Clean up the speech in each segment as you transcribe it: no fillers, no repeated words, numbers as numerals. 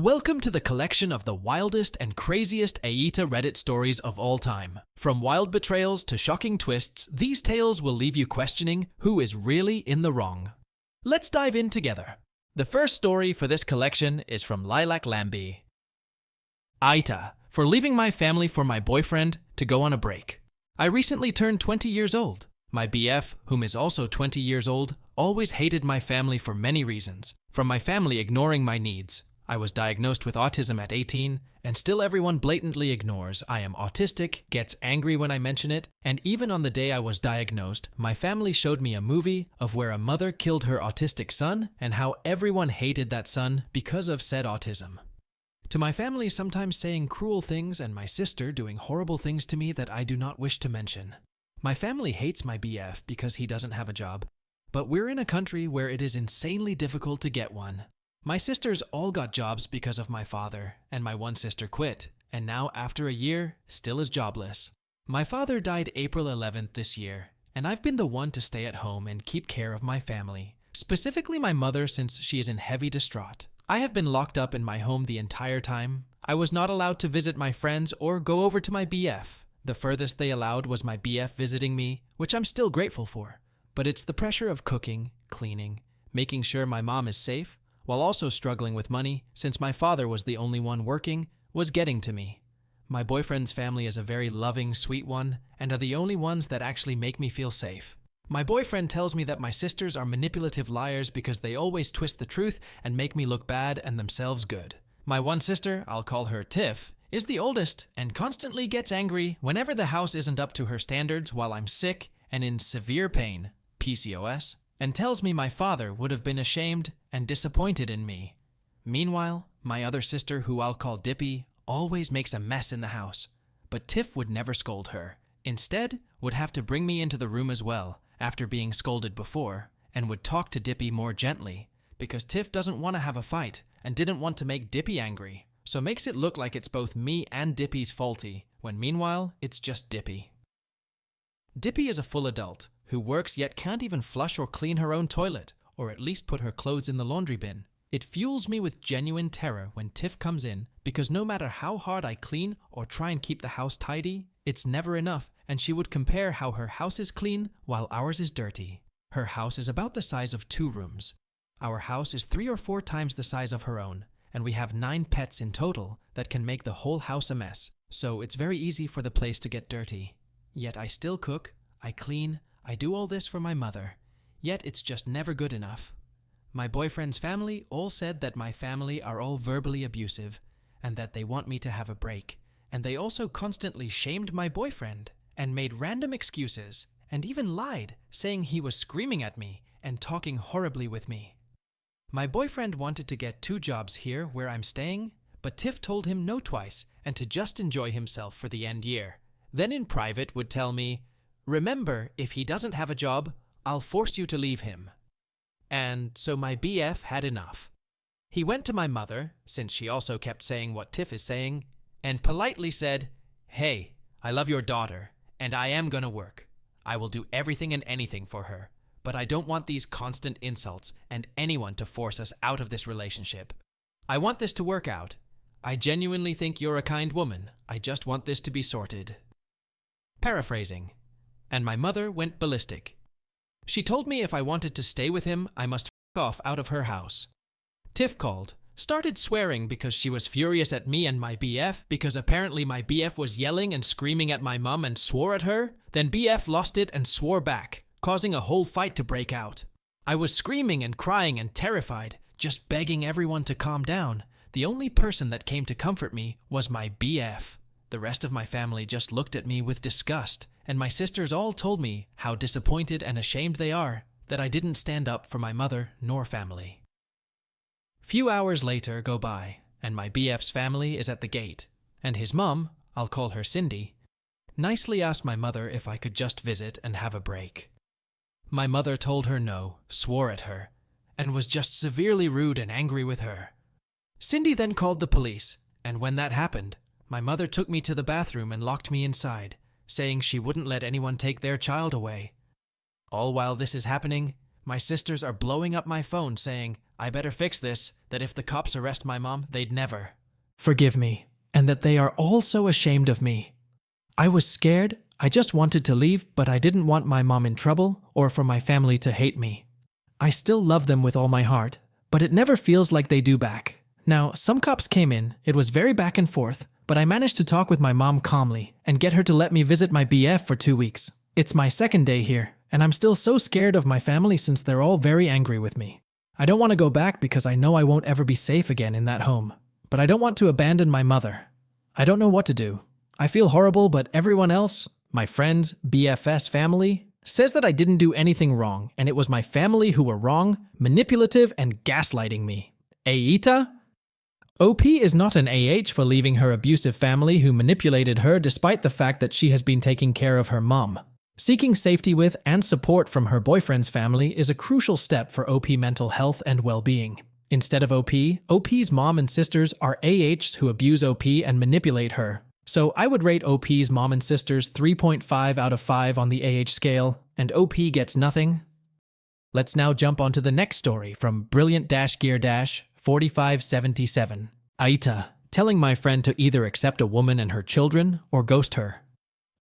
Welcome to the collection of the wildest and craziest AITA Reddit stories of all time. From wild betrayals to shocking twists, these tales will leave you questioning who is really in the wrong. Let's dive in together. The first story for this collection is from Lilac Lambie. AITA, for leaving my family for my boyfriend to go on a break. I recently turned 20 years old. My BF, whom is also 20 years old, always hated my family for many reasons. From my family ignoring my needs. I was diagnosed with autism at 18, and still everyone blatantly ignores I am autistic, gets angry when I mention it, and even on the day I was diagnosed, my family showed me a movie of where a mother killed her autistic son and how everyone hated that son because of said autism. To my family sometimes saying cruel things and my sister doing horrible things to me that I do not wish to mention. My family hates my BF because he doesn't have a job, but we're in a country where it is insanely difficult to get one. My sisters all got jobs because of my father, and my one sister quit, and now after a year, still is jobless. My father died April 11th this year, and I've been the one to stay at home and keep care of my family, specifically my mother since she is in heavy distraught. I have been locked up in my home the entire time. I was not allowed to visit my friends or go over to my BF. The furthest they allowed was my BF visiting me, which I'm still grateful for, but it's the pressure of cooking, cleaning, making sure my mom is safe, while also struggling with money, since my father was the only one working, was getting to me. My boyfriend's family is a very loving, sweet one, and are the only ones that actually make me feel safe. My boyfriend tells me that my sisters are manipulative liars because they always twist the truth and make me look bad and themselves good. My one sister, I'll call her Tiff, is the oldest and constantly gets angry whenever the house isn't up to her standards while I'm sick and in severe pain, PCOS, and tells me my father would have been ashamed and disappointed in me. Meanwhile, my other sister, who I'll call Dippy, always makes a mess in the house, but Tiff would never scold her. Instead, would have to bring me into the room as well, after being scolded before, and would talk to Dippy more gently, because Tiff doesn't want to have a fight and didn't want to make Dippy angry, so makes it look like it's both me and Dippy's faulty, when meanwhile, it's just Dippy. Dippy is a full adult, who works yet can't even flush or clean her own toilet, or at least put her clothes in the laundry bin. It fuels me with genuine terror when Tiff comes in, because no matter how hard I clean or try and keep the house tidy, it's never enough, and she would compare how her house is clean while ours is dirty. Her house is about the size of 2 rooms. Our house is 3 or 4 times the size of her own, and we have 9 pets in total that can make the whole house a mess, so it's very easy for the place to get dirty. Yet I still cook, I clean, I do all this for my mother, yet it's just never good enough. My boyfriend's family all said that my family are all verbally abusive and that they want me to have a break, and they also constantly shamed my boyfriend and made random excuses and even lied, saying he was screaming at me and talking horribly with me. My boyfriend wanted to get 2 jobs here where I'm staying, but Tiff told him no twice and to just enjoy himself for the end year. Then in private would tell me, "Remember, if he doesn't have a job, I'll force you to leave him." And so my BF had enough. He went to my mother, since she also kept saying what Tiff is saying, and politely said, "Hey, I love your daughter, and I am gonna work. I will do everything and anything for her, but I don't want these constant insults and anyone to force us out of this relationship. I want this to work out. I genuinely think you're a kind woman. I just want this to be sorted." Paraphrasing. And my mother went ballistic. She told me if I wanted to stay with him, I must f*** off out of her house. Tiff called, started swearing because she was furious at me and my BF because apparently my BF was yelling and screaming at my mum and swore at her. Then BF lost it and swore back, causing a whole fight to break out. I was screaming and crying and terrified, just begging everyone to calm down. The only person that came to comfort me was my BF. The rest of my family just looked at me with disgust, and my sisters all told me how disappointed and ashamed they are that I didn't stand up for my mother nor family. Few hours later go by, and my BF's family is at the gate, and his mum, I'll call her Cindy, nicely asked my mother if I could just visit and have a break. My mother told her no, swore at her, and was just severely rude and angry with her. Cindy then called the police, and when that happened, my mother took me to the bathroom and locked me inside, saying she wouldn't let anyone take their child away. All while this is happening, My sisters are blowing up my phone saying, I better fix this, that if the cops arrest my mom, they'd never forgive me, and that they are all so ashamed of me. I was scared. I just wanted to leave, but I didn't want my mom in trouble or for my family to hate me. I still love them with all my heart, but it never feels like they do back. Now, some cops came in. It was very back and forth, but I managed to talk with my mom calmly and get her to let me visit my BF for 2 weeks. It's my second day here, and I'm still so scared of my family since they're all very angry with me. I don't want to go back because I know I won't ever be safe again in that home, but I don't want to abandon my mother. I don't know what to do. I feel horrible, but everyone else, my friends, BFS family, says that I didn't do anything wrong, and it was my family who were wrong, manipulative, and gaslighting me. AITA? OP is not an AH for leaving her abusive family who manipulated her despite the fact that she has been taking care of her mom. Seeking safety with and support from her boyfriend's family is a crucial step for OP mental health and well-being. Instead of OP's mom and sisters are AHs who abuse OP and manipulate her. So I would rate OP's mom and sisters 3.5 out of 5 on the AH scale, and OP gets nothing. Let's now jump onto the next story from Brilliant-Gear-4577. AITA, telling my friend to either accept a woman and her children or ghost her.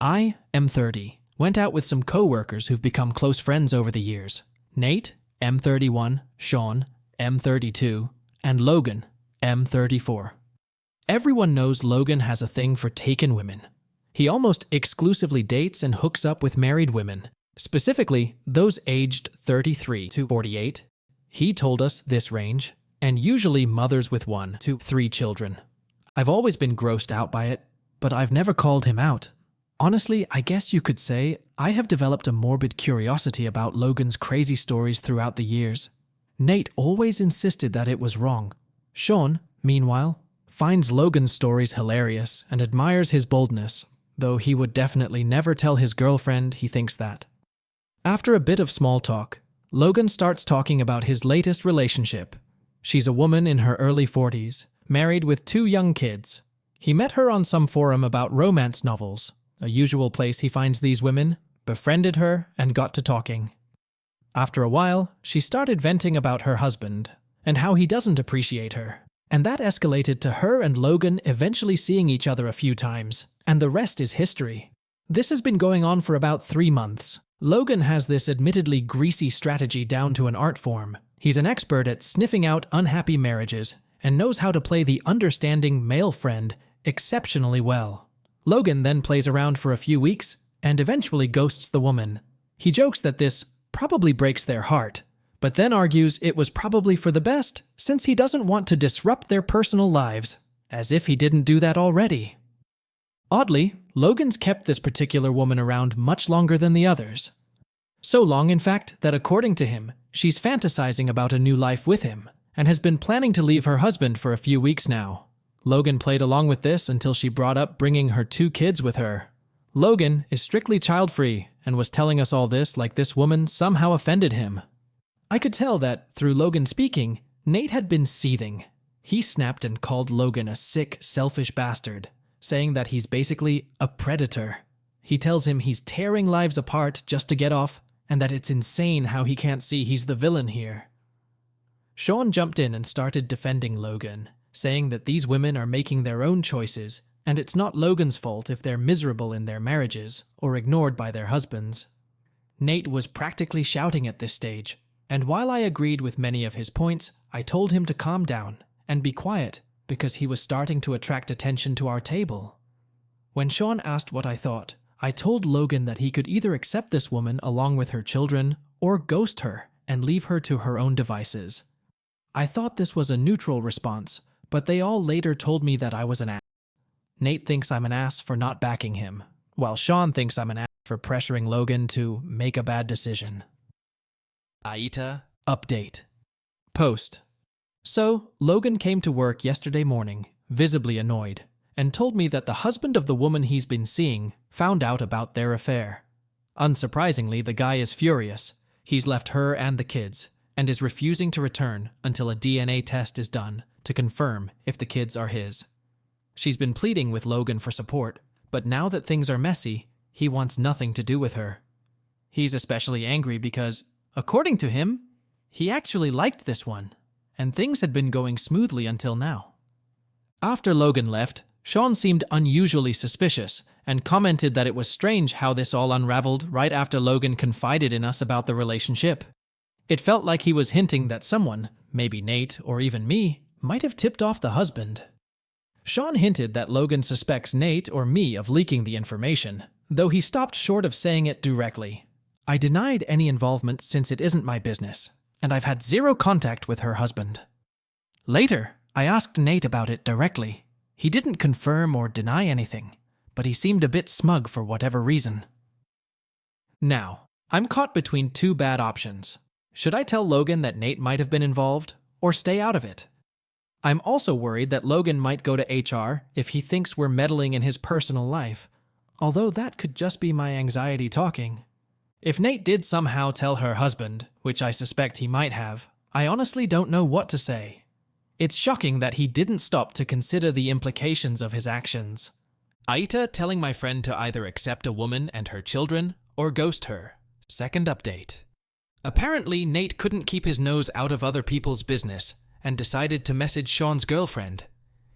I am 30. Went out with some co-workers who've become close friends over the years. Nate, M31, Sean, M32, and Logan, M34. Everyone knows Logan has a thing for taken women. He almost exclusively dates and hooks up with married women, specifically those aged 33 to 48. He told us this range, and usually mothers with 1 to 3 children. I've always been grossed out by it, but I've never called him out. Honestly, I guess you could say I have developed a morbid curiosity about Logan's crazy stories throughout the years. Nate always insisted that it was wrong. Sean, meanwhile, finds Logan's stories hilarious and admires his boldness, though he would definitely never tell his girlfriend he thinks that. After a bit of small talk, Logan starts talking about his latest relationship. She's a woman in her early 40s, married with 2 young kids. He met her on some forum about romance novels, a usual place he finds these women, befriended her, and got to talking. After a while, she started venting about her husband and how he doesn't appreciate her. And that escalated to her and Logan eventually seeing each other a few times, and the rest is history. This has been going on for about 3 months. Logan has this admittedly greasy strategy down to an art form. He's an expert at sniffing out unhappy marriages and knows how to play the understanding male friend exceptionally well. Logan then plays around for a few weeks and eventually ghosts the woman. He jokes that this probably breaks their heart, but then argues it was probably for the best since he doesn't want to disrupt their personal lives, as if he didn't do that already. Oddly, Logan's kept this particular woman around much longer than the others. So long, in fact, that according to him, she's fantasizing about a new life with him and has been planning to leave her husband for a few weeks now. Logan played along with this until she brought up bringing her 2 kids with her. Logan is strictly child-free and was telling us all this like this woman somehow offended him. I could tell that, through Logan speaking, Nate had been seething. He snapped and called Logan a sick, selfish bastard, saying that he's basically a predator. He tells him he's tearing lives apart just to get off, and that it's insane how he can't see he's the villain here. Sean jumped in and started defending Logan, saying that these women are making their own choices, and it's not Logan's fault if they're miserable in their marriages or ignored by their husbands. Nate was practically shouting at this stage, and while I agreed with many of his points, I told him to calm down and be quiet because he was starting to attract attention to our table. When Sean asked what I thought, I told Logan that he could either accept this woman along with her children or ghost her and leave her to her own devices. I thought this was a neutral response, but they all later told me that I was an ass. Nate thinks I'm an ass for not backing him, while Sean thinks I'm an ass for pressuring Logan to make a bad decision. AITA update. Post. So, Logan came to work yesterday morning, visibly annoyed, and told me that the husband of the woman he's been seeing found out about their affair. Unsurprisingly, the guy is furious. He's left her and the kids, and is refusing to return until a DNA test is done to confirm if the kids are his. She's been pleading with Logan for support, but now that things are messy, he wants nothing to do with her. He's especially angry because, according to him, He actually liked this one, and things had been going smoothly until now. After Logan left, Sean seemed unusually suspicious and commented that it was strange how this all unraveled right after Logan confided in us about the relationship. It felt like he was hinting that someone, maybe Nate or even me, might have tipped off the husband. Sean hinted that Logan suspects Nate or me of leaking the information, though he stopped short of saying it directly. I denied any involvement since it isn't my business, and I've had zero contact with her husband. Later, I asked Nate about it directly. He didn't confirm or deny anything, but he seemed a bit smug for whatever reason. Now, I'm caught between two bad options. Should I tell Logan that Nate might have been involved, or stay out of it? I'm also worried that Logan might go to HR if he thinks we're meddling in his personal life, although that could just be my anxiety talking. If Nate did somehow tell her husband, which I suspect he might have, I honestly don't know what to say. It's shocking that he didn't stop to consider the implications of his actions. AITA telling my friend to either accept a woman and her children or ghost her. Second update. Apparently, Nate couldn't keep his nose out of other people's business and decided to message Sean's girlfriend.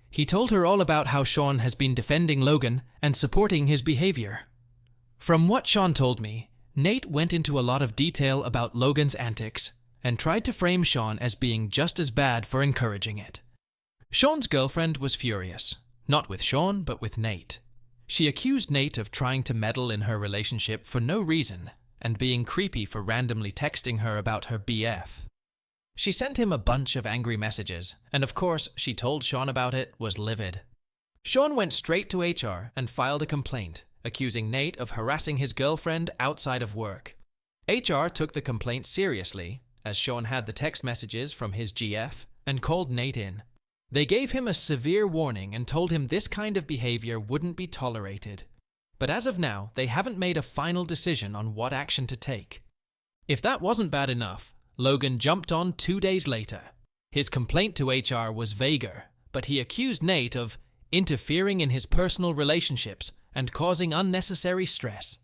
He told her all about how Sean has been defending Logan and supporting his behavior. From what Sean told me, Nate went into a lot of detail about Logan's antics and tried to frame Sean as being just as bad for encouraging it. Sean's girlfriend was furious, not with Sean but with Nate. She accused Nate of trying to meddle in her relationship for no reason and being creepy for randomly texting her about her BF. She sent him a bunch of angry messages, and of course she told Sean about it, was livid. Sean went straight to HR and filed a complaint, accusing Nate of harassing his girlfriend outside of work. HR took the complaint seriously, as Sean had the text messages from his GF, and called Nate in. They gave him a severe warning and told him this kind of behavior wouldn't be tolerated. But as of now, they haven't made a final decision on what action to take. If that wasn't bad enough, Logan jumped on 2 days later. His complaint to HR was vaguer, but he accused Nate of interfering in his personal relationships and causing unnecessary stress.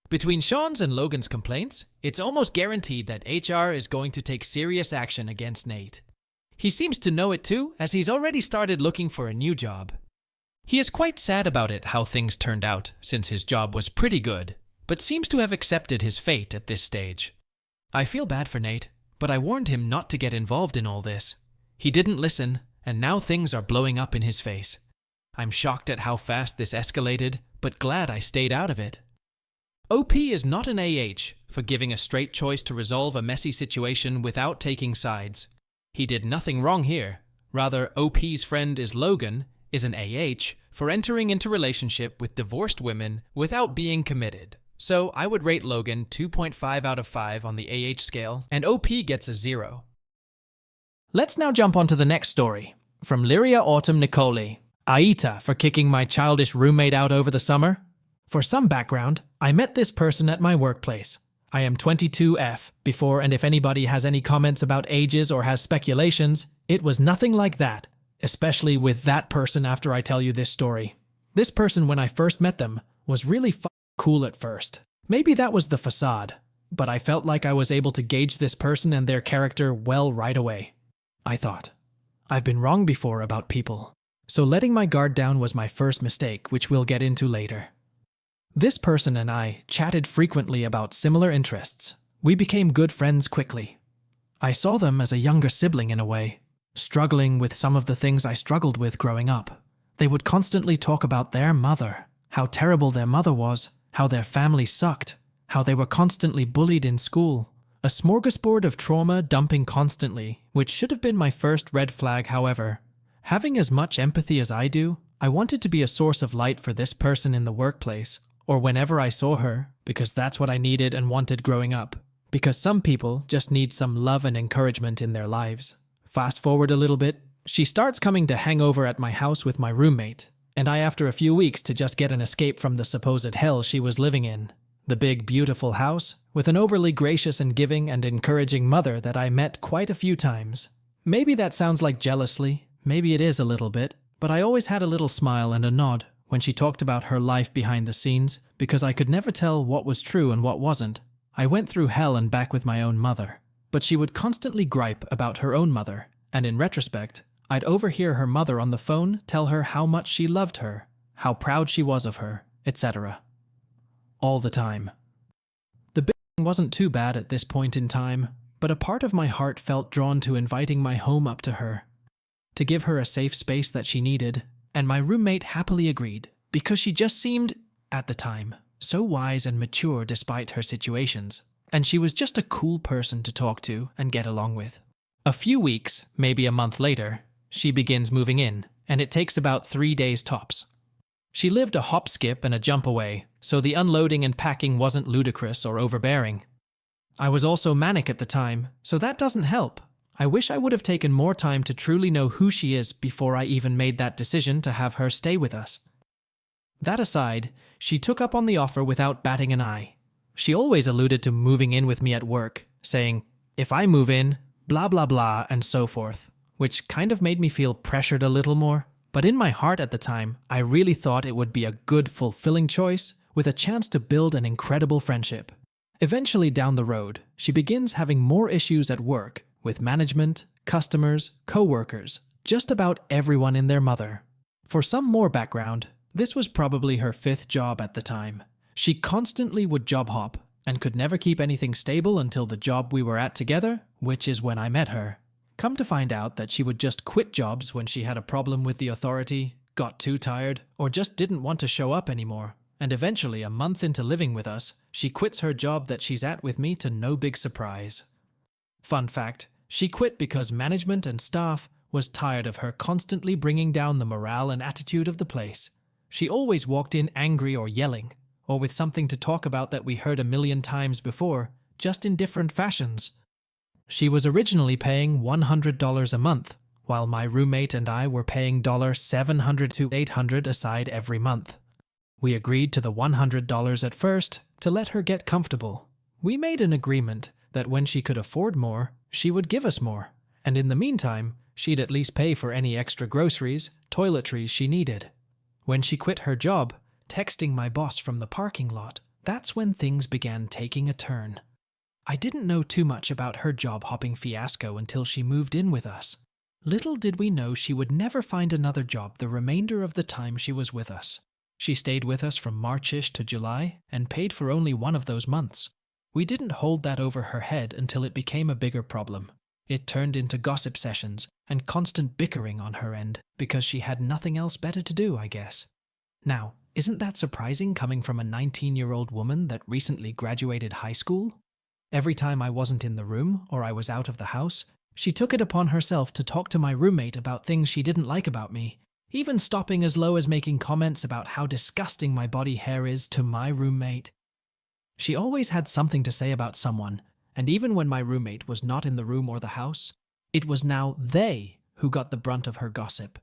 Between Sean's and Logan's complaints, it's almost guaranteed that HR is going to take serious action against Nate. He seems to know it too, as he's already started looking for a new job. He is quite sad about it how things turned out, since his job was pretty good, but seems to have accepted his fate at this stage. I feel bad for Nate, but I warned him not to get involved in all this. He didn't listen, and now things are blowing up in his face. I'm shocked at how fast this escalated, but glad I stayed out of it. OP is not an AH for giving a straight choice to resolve a messy situation without taking sides. He did nothing wrong here. Rather, OP's friend is Logan, is an AH for entering into relationship with divorced women without being committed. So I would rate Logan 2.5 out of 5 on the AH scale, and OP gets a 0. Let's now jump on to the next story. From Lyria Autumn Nicole. AITA for kicking my childish roommate out over the summer. For some background, I met this person at my workplace. I am 22F. Before and if anybody has any comments about ages or has speculations, it was nothing like that, especially with that person after I tell you this story. This person, when I first met them, was really cool at first. Maybe that was the facade, but I felt like I was able to gauge this person and their character well right away. I thought, I've been wrong before about people, so letting my guard down was my first mistake, which we'll get into later. This person and I chatted frequently about similar interests. We became good friends quickly. I saw them as a younger sibling in a way, struggling with some of the things I struggled with growing up. They would constantly talk about their mother, how terrible their mother was, how their family sucked, how they were constantly bullied in school. A smorgasbord of trauma dumping constantly, which should have been my first red flag, however. Having as much empathy as I do, I wanted to be a source of light for this person in the workplace, or whenever I saw her, because that's what I needed and wanted growing up. Because some people just need some love and encouragement in their lives. Fast forward a little bit, she starts coming to hang over at my house with my roommate, and I after a few weeks to just get an escape from the supposed hell she was living in. The big, beautiful house, with an overly gracious and giving and encouraging mother that I met quite a few times. Maybe that sounds like jealousy, maybe it is a little bit, but I always had a little smile and a nod when she talked about her life behind the scenes, because I could never tell what was true and what wasn't. I went through hell and back with my own mother, but she would constantly gripe about her own mother, and in retrospect, I'd overhear her mother on the phone tell her how much she loved her, how proud she was of her, etc. All the time. The bitching wasn't too bad at this point in time, but a part of my heart felt drawn to inviting my home up to her, to give her a safe space that she needed, and my roommate happily agreed, because she just seemed, at the time, so wise and mature despite her situations, and she was just a cool person to talk to and get along with. A few weeks, maybe a month later, she begins moving in, and it takes about 3 days tops. She lived a hop, skip, and a jump away, so the unloading and packing wasn't ludicrous or overbearing. I was also manic at the time, so that doesn't help. I wish I would have taken more time to truly know who she is before I even made that decision to have her stay with us. That aside, she took up on the offer without batting an eye. She always alluded to moving in with me at work, saying, "If I move in, blah blah blah," and so forth, which kind of made me feel pressured a little more. But in my heart at the time, I really thought it would be a good, fulfilling choice with a chance to build an incredible friendship. Eventually down the road, she begins having more issues at work with management, customers, co-workers, just about everyone and their mother. For some more background, this was probably her 5th job at the time. She constantly would job hop and could never keep anything stable until the job we were at together, which is when I met her. Come to find out that she would just quit jobs when she had a problem with the authority, got too tired, or just didn't want to show up anymore. And eventually, a month into living with us, she quits her job that she's at with me to no big surprise. Fun fact, she quit because management and staff was tired of her constantly bringing down the morale and attitude of the place. She always walked in angry or yelling, or with something to talk about that we heard a million times before, just in different fashions. She was originally paying $100 a month, while my roommate and I were paying $700 to $800 aside every month. We agreed to the $100 at first to let her get comfortable. We made an agreement that when she could afford more, she would give us more, and in the meantime, she'd at least pay for any extra groceries, toiletries she needed. When she quit her job, texting my boss from the parking lot, that's when things began taking a turn. I didn't know too much about her job-hopping fiasco until she moved in with us. Little did we know she would never find another job the remainder of the time she was with us. She stayed with us from March-ish to July and paid for only one of those months. We didn't hold that over her head until it became a bigger problem. It turned into gossip sessions and constant bickering on her end because she had nothing else better to do, I guess. Now, isn't that surprising coming from a 19-year-old woman that recently graduated high school? Every time I wasn't in the room or I was out of the house, she took it upon herself to talk to my roommate about things she didn't like about me, even stopping as low as making comments about how disgusting my body hair is to my roommate. She always had something to say about someone, and even when my roommate was not in the room or the house, it was now they who got the brunt of her gossip.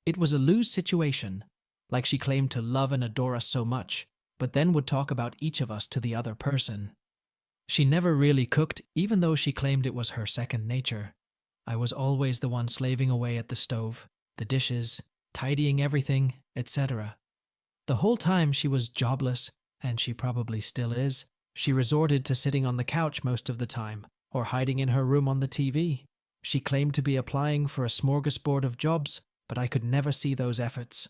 It was a lose situation, like she claimed to love and adore us so much, but then would talk about each of us to the other person. She never really cooked, even though she claimed it was her second nature. I was always the one slaving away at the stove, the dishes, tidying everything, etc. The whole time she was jobless, and she probably still is. She resorted to sitting on the couch most of the time, or hiding in her room on the TV. She claimed to be applying for a smorgasbord of jobs, but I could never see those efforts.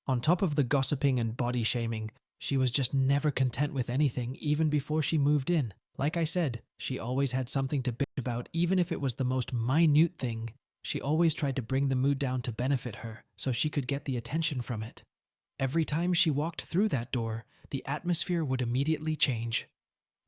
On top of the gossiping and body shaming, she was just never content with anything even before she moved in. Like I said, she always had something to bitch about, even if it was the most minute thing. She always tried to bring the mood down to benefit her, so she could get the attention from it. Every time she walked through that door, the atmosphere would immediately change.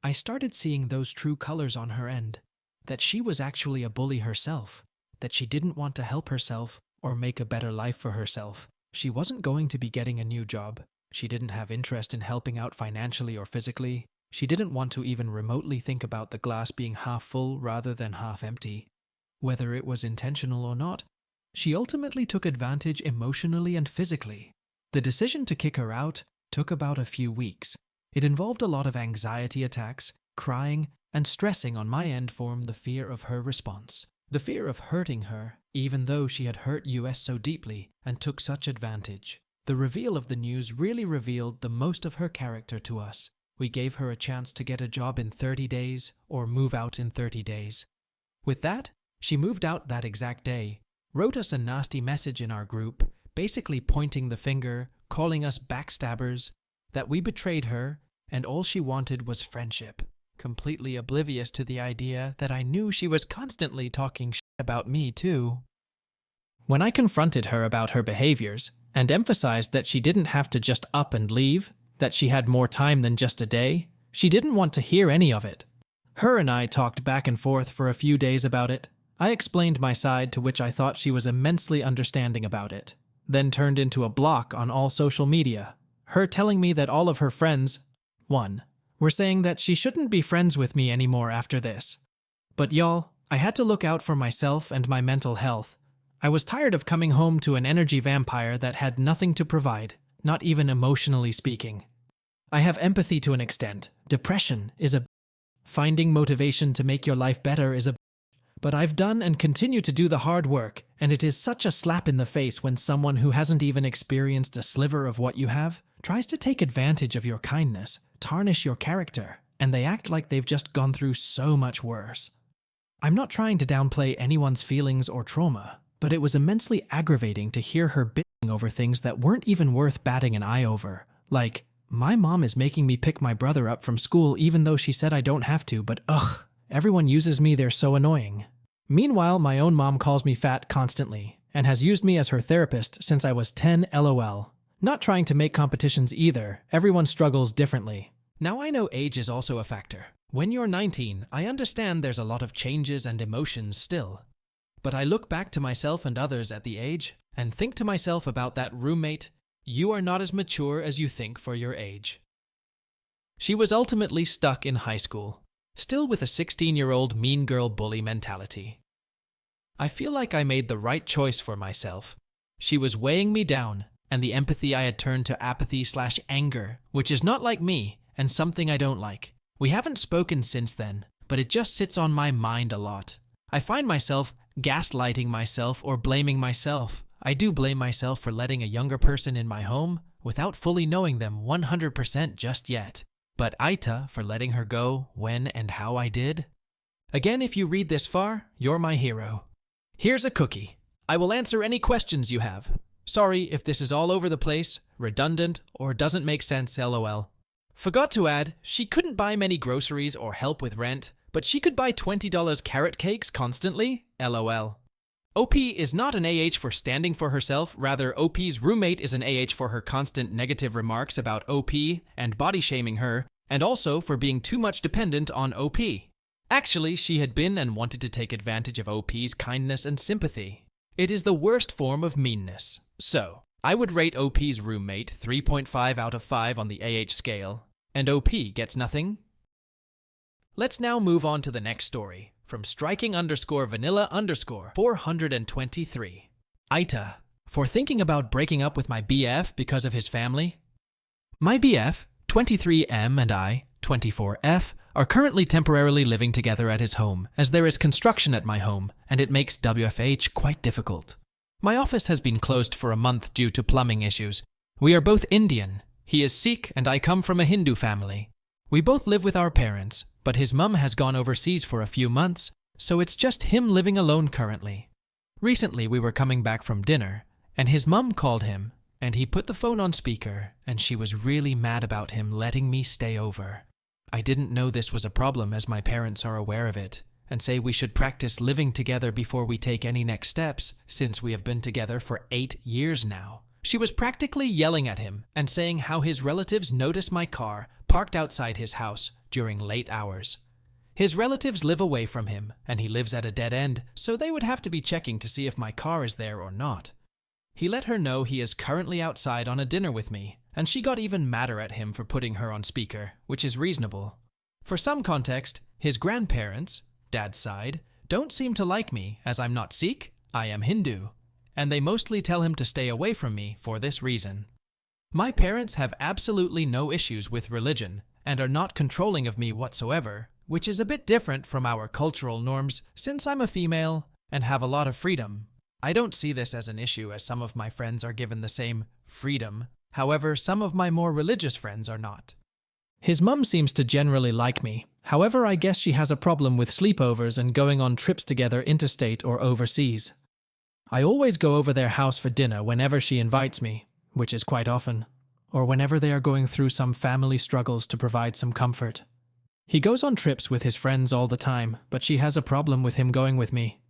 I started seeing those true colors on her end, that she was actually a bully herself, that she didn't want to help herself or make a better life for herself. She wasn't going to be getting a new job. She didn't have interest in helping out financially or physically. She didn't want to even remotely think about the glass being half full rather than half empty. Whether it was intentional or not, she ultimately took advantage emotionally and physically. The decision to kick her out took about a few weeks. It involved a lot of anxiety attacks, crying, and stressing on my end formed the fear of her response. The fear of hurting her, even though she had hurt us so deeply and took such advantage. The reveal of the news really revealed the most of her character to us. We gave her a chance to get a job in 30 days or move out in 30 days. With that, she moved out that exact day, wrote us a nasty message in our group, basically pointing the finger, calling us backstabbers, that we betrayed her, and all she wanted was friendship, completely oblivious to the idea that I knew she was constantly talking shit about me too. When I confronted her about her behaviors, and emphasized that she didn't have to just up and leave, that she had more time than just a day, she didn't want to hear any of it. Her and I talked back and forth for a few days about it. I explained my side, to which I thought she was immensely understanding about it, then turned into a block on all social media, her telling me that all of her friends, were saying that she shouldn't be friends with me anymore after this. But y'all, I had to look out for myself and my mental health. I was tired of coming home to an energy vampire that had nothing to provide, not even emotionally speaking. I have empathy to an extent. Depression is a finding motivation to make your life better is a but I've done and continue to do the hard work, and it is such a slap in the face when someone who hasn't even experienced a sliver of what you have tries to take advantage of your kindness, tarnish your character, and they act like they've just gone through so much worse. I'm not trying to downplay anyone's feelings or trauma, but it was immensely aggravating to hear her bitching over things that weren't even worth batting an eye over. Like, my mom is making me pick my brother up from school even though she said I don't have to, but everyone uses me, they're so annoying. Meanwhile, my own mom calls me fat constantly, and has used me as her therapist since I was 10 LOL. Not trying to make competitions either, everyone struggles differently. Now I know age is also a factor. When you're 19, I understand there's a lot of changes and emotions still. But I look back to myself and others at the age, and think to myself about that roommate, you are not as mature as you think for your age. She was ultimately stuck in high school, still with a 16-year-old mean girl bully mentality. I feel like I made the right choice for myself. She was weighing me down, and the empathy I had turned to apathy/anger, which is not like me, and something I don't like. We haven't spoken since then, but it just sits on my mind a lot. I find myself gaslighting myself or blaming myself. I do blame myself for letting a younger person in my home without fully knowing them 100% just yet. But AITA for letting her go when and how I did. Again, if you read this far, you're my hero. Here's a cookie. I will answer any questions you have. Sorry if this is all over the place, redundant, or doesn't make sense, LOL. Forgot to add, she couldn't buy many groceries or help with rent, but she could buy $20 carrot cakes constantly, LOL. OP is not an AH for standing for herself, rather OP's roommate is an AH for her constant negative remarks about OP and body shaming her, and also for being too much dependent on OP. Actually, she had been and wanted to take advantage of OP's kindness and sympathy. It is the worst form of meanness. So, I would rate OP's roommate 3.5 out of 5 on the AH scale, and OP gets nothing. Let's now move on to the next story. From striking_vanilla_423. AITA. For thinking about breaking up with my BF because of his family? My BF, 23M, and I, 24F, are currently temporarily living together at his home, as there is construction at my home, and it makes WFH quite difficult. My office has been closed for a month due to plumbing issues. We are both Indian. He is Sikh, and I come from a Hindu family. We both live with our parents, but his mum has gone overseas for a few months, so it's just him living alone currently. Recently we were coming back from dinner, and his mum called him, and he put the phone on speaker, and she was really mad about him letting me stay over. I didn't know this was a problem, as my parents are aware of it, and say we should practice living together before we take any next steps, since we have been together for 8 years now. She was practically yelling at him and saying how his relatives noticed my car parked outside his house during late hours. His relatives live away from him, and he lives at a dead end, so they would have to be checking to see if my car is there or not. He let her know he is currently outside on a dinner with me, and she got even madder at him for putting her on speaker, which is reasonable. For some context, his grandparents, dad's side, don't seem to like me, as I'm not Sikh, I am Hindu, and they mostly tell him to stay away from me for this reason. My parents have absolutely no issues with religion, and are not controlling of me whatsoever, which is a bit different from our cultural norms since I'm a female and have a lot of freedom. I don't see this as an issue, as some of my friends are given the same freedom. However, some of my more religious friends are not. His mum seems to generally like me, However, I guess she has a problem with sleepovers and going on trips together interstate or overseas. I always go over their house for dinner whenever she invites me, which is quite often, or whenever they are going through some family struggles to provide some comfort. He goes on trips with his friends all the time, but she has a problem with him going with me.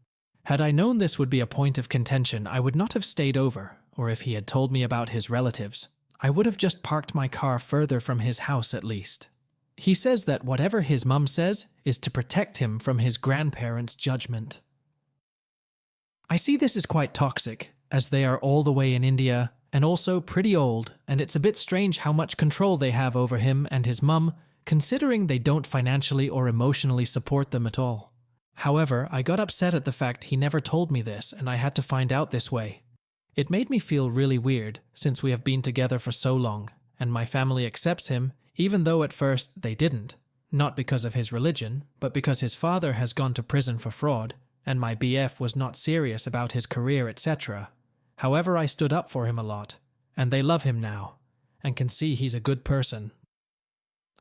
Had I known this would be a point of contention, I would not have stayed over, or if he had told me about his relatives, I would have just parked my car further from his house at least. He says that whatever his mum says is to protect him from his grandparents' judgment. I see this as quite toxic, as they are all the way in India and also pretty old, and it's a bit strange how much control they have over him and his mum, considering they don't financially or emotionally support them at all. However, I got upset at the fact he never told me this and I had to find out this way. It made me feel really weird since we have been together for so long, and my family accepts him even though at first they didn't. Not because of his religion, but because his father has gone to prison for fraud, and my BF was not serious about his career, etc. However, I stood up for him a lot, and they love him now, and can see he's a good person.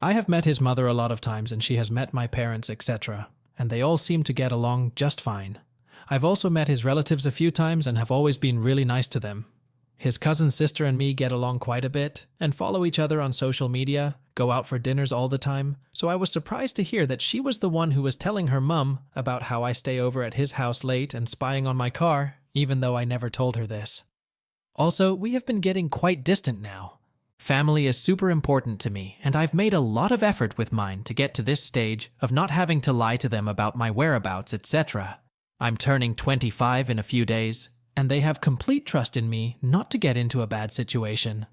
I have met his mother a lot of times and she has met my parents, etc., and they all seem to get along just fine. I've also met his relatives a few times and have always been really nice to them. His cousin sister and me get along quite a bit, and follow each other on social media, go out for dinners all the time, so I was surprised to hear that she was the one who was telling her mum about how I stay over at his house late and spying on my car, even though I never told her this. Also, we have been getting quite distant now. Family is super important to me, and I've made a lot of effort with mine to get to this stage of not having to lie to them about my whereabouts, etc. I'm turning 25 in a few days, and they have complete trust in me not to get into a bad situation.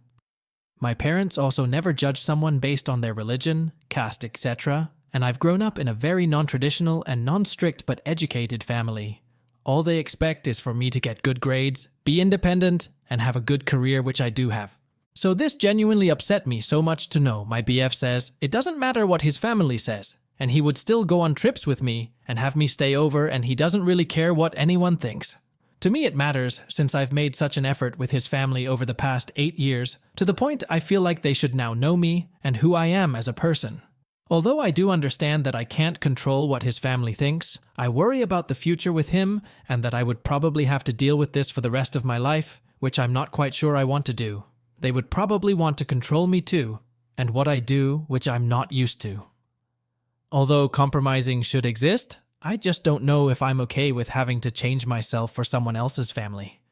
My parents also never judge someone based on their religion, caste, etc., and I've grown up in a very non-traditional and non-strict but educated family. All they expect is for me to get good grades, be independent, and have a good career, which I do have. So this genuinely upset me so much to know my BF says it doesn't matter what his family says, and he would still go on trips with me and have me stay over, and he doesn't really care what anyone thinks. To me it matters, since I've made such an effort with his family over the past 8 years, to the point I feel like they should now know me and who I am as a person. Although I do understand that I can't control what his family thinks, I worry about the future with him and that I would probably have to deal with this for the rest of my life, which I'm not quite sure I want to do. They would probably want to control me too, and what I do, which I'm not used to. Although compromising should exist, I just don't know if I'm okay with having to change myself for someone else's family.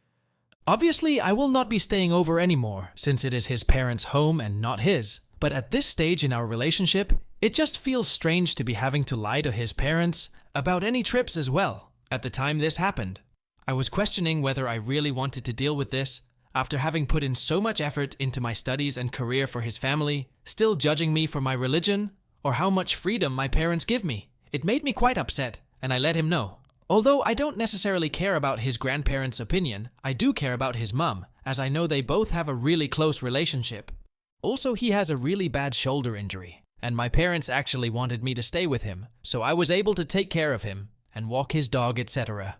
Obviously, I will not be staying over anymore, since it is his parents' home and not his. But at this stage in our relationship, it just feels strange to be having to lie to his parents about any trips as well. At the time this happened, I was questioning whether I really wanted to deal with this, after having put in so much effort into my studies and career for his family, still judging me for my religion, or how much freedom my parents give me. It made me quite upset, and I let him know. Although I don't necessarily care about his grandparents' opinion, I do care about his mum, as I know they both have a really close relationship. Also, he has a really bad shoulder injury, and my parents actually wanted me to stay with him, so I was able to take care of him and walk his dog, etc.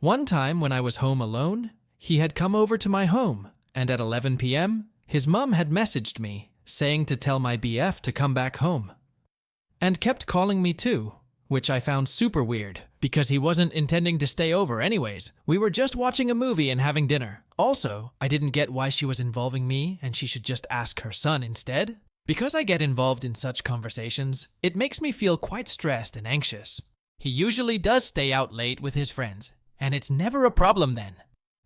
One time when I was home alone, he had come over to my home, and at 11 p.m., his mum had messaged me, saying to tell my BF to come back home. And kept calling me too, which I found super weird, because he wasn't intending to stay over anyways. We were just watching a movie and having dinner. Also, I didn't get why she was involving me and she should just ask her son instead. Because I get involved in such conversations, it makes me feel quite stressed and anxious. He usually does stay out late with his friends, and it's never a problem then.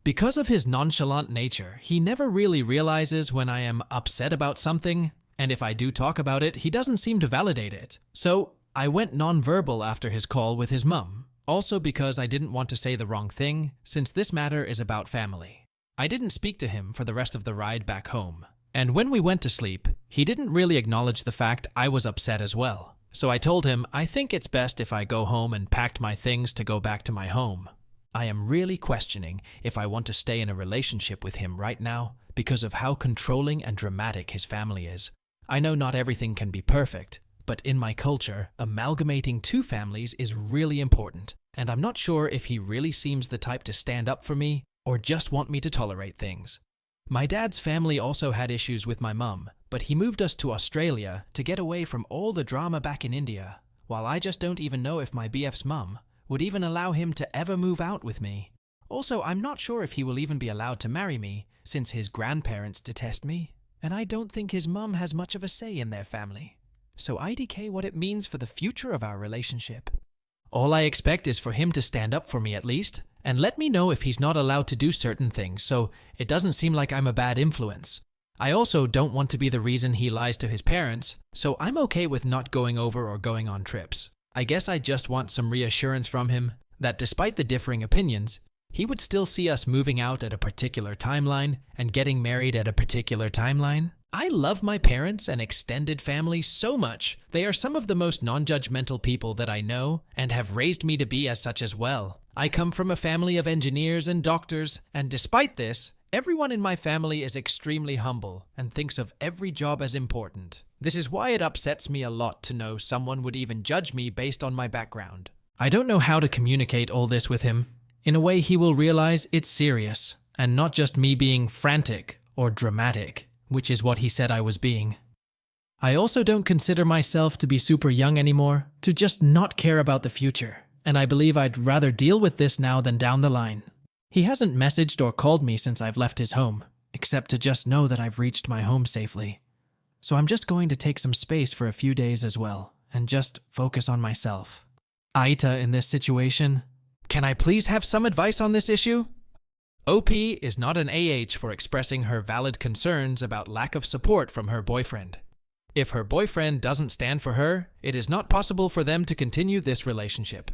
Because of his nonchalant nature, he never really realizes when I am upset about something, and if I do talk about it, he doesn't seem to validate it. So, I went non-verbal after his call with his mum, also because I didn't want to say the wrong thing, since this matter is about family. I didn't speak to him for the rest of the ride back home, and when we went to sleep, he didn't really acknowledge the fact I was upset as well. So I told him I think it's best if I go home and packed my things to go back to my home. I am really questioning if I want to stay in a relationship with him right now because of how controlling and dramatic his family is. I know not everything can be perfect, but in my culture, amalgamating two families is really important, and I'm not sure if he really seems the type to stand up for me or just want me to tolerate things. My dad's family also had issues with my mum, but he moved us to Australia to get away from all the drama back in India, while I just don't even know if my BF's mum would even allow him to ever move out with me. Also, I'm not sure if he will even be allowed to marry me, since his grandparents detest me, and I don't think his mum has much of a say in their family. So IDK what it means for the future of our relationship. All I expect is for him to stand up for me at least, and let me know if he's not allowed to do certain things, so it doesn't seem like I'm a bad influence. I also don't want to be the reason he lies to his parents, so I'm okay with not going over or going on trips. I guess I just want some reassurance from him that despite the differing opinions, he would still see us moving out at a particular timeline and getting married at a particular timeline. I love my parents and extended family so much. They are some of the most non-judgmental people that I know and have raised me to be as such as well. I come from a family of engineers and doctors, and despite this, everyone in my family is extremely humble and thinks of every job as important. This is why it upsets me a lot to know someone would even judge me based on my background. I don't know how to communicate all this with him in a way he will realize it's serious and not just me being frantic or dramatic, which is what he said I was being. I also don't consider myself to be super young anymore, to just not care about the future, and I believe I'd rather deal with this now than down the line. He hasn't messaged or called me since I've left his home, except to just know that I've reached my home safely. So I'm just going to take some space for a few days as well, and just focus on myself. AITA in this situation, can I please have some advice on this issue? OP is not an AH for expressing her valid concerns about lack of support from her boyfriend. If her boyfriend doesn't stand for her, it is not possible for them to continue this relationship.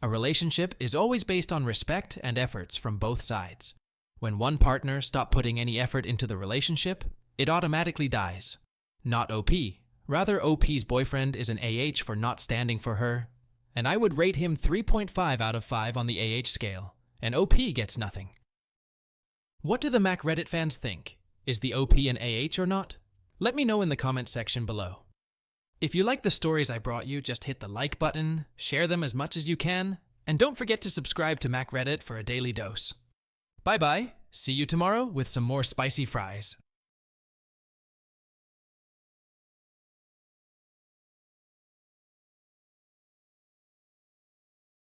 A relationship is always based on respect and efforts from both sides. When one partner stops putting any effort into the relationship, it automatically dies. Not OP. Rather, OP's boyfriend is an AH for not standing for her, and I would rate him 3.5 out of 5 on the AH scale, and OP gets nothing. What do the Mac Reddit fans think? Is the OP an AH or not? Let me know in the comment section below. If you like the stories I brought you, just hit the like button, share them as much as you can, and don't forget to subscribe to Mac Reddit for a daily dose. Bye bye, see you tomorrow with some more spicy fries.